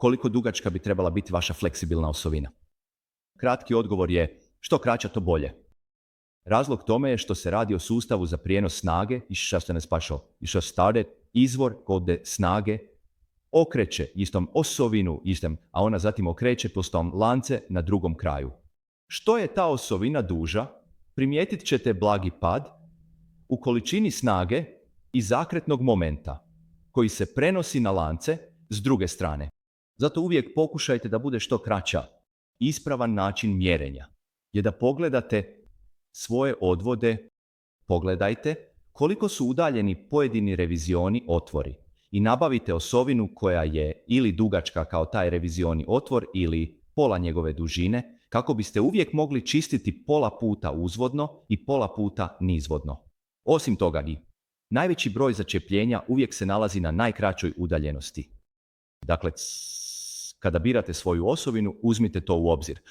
koliko dugačka bi trebala biti vaša fleksibilna osovina? Kratki odgovor je što kraća to bolje. Razlog tome je što se radi o sustavu za prijenos snage i što se ne spašao. I što stade izvor kod snage okreće istom osovinu istom, a ona zatim okreće postom lance na drugom kraju. Što je ta osovina duža, primijetit ćete blagi pad u količini snage i zakretnog momenta koji se prenosi na lance s druge strane. Zato uvijek pokušajte da bude što kraća. Ispravan način mjerenja je da pogledate svoje odvode, pogledajte koliko su udaljeni pojedini revizioni otvori i nabavite osovinu koja je ili dugačka kao taj revizioni otvor ili pola njegove dužine, kako biste uvijek mogli čistiti pola puta uzvodno i pola puta nizvodno. Osim toga, najveći broj začepljenja uvijek se nalazi na najkraćoj udaljenosti. Dakle, kada birate svoju osovinu, uzmite to u obzir.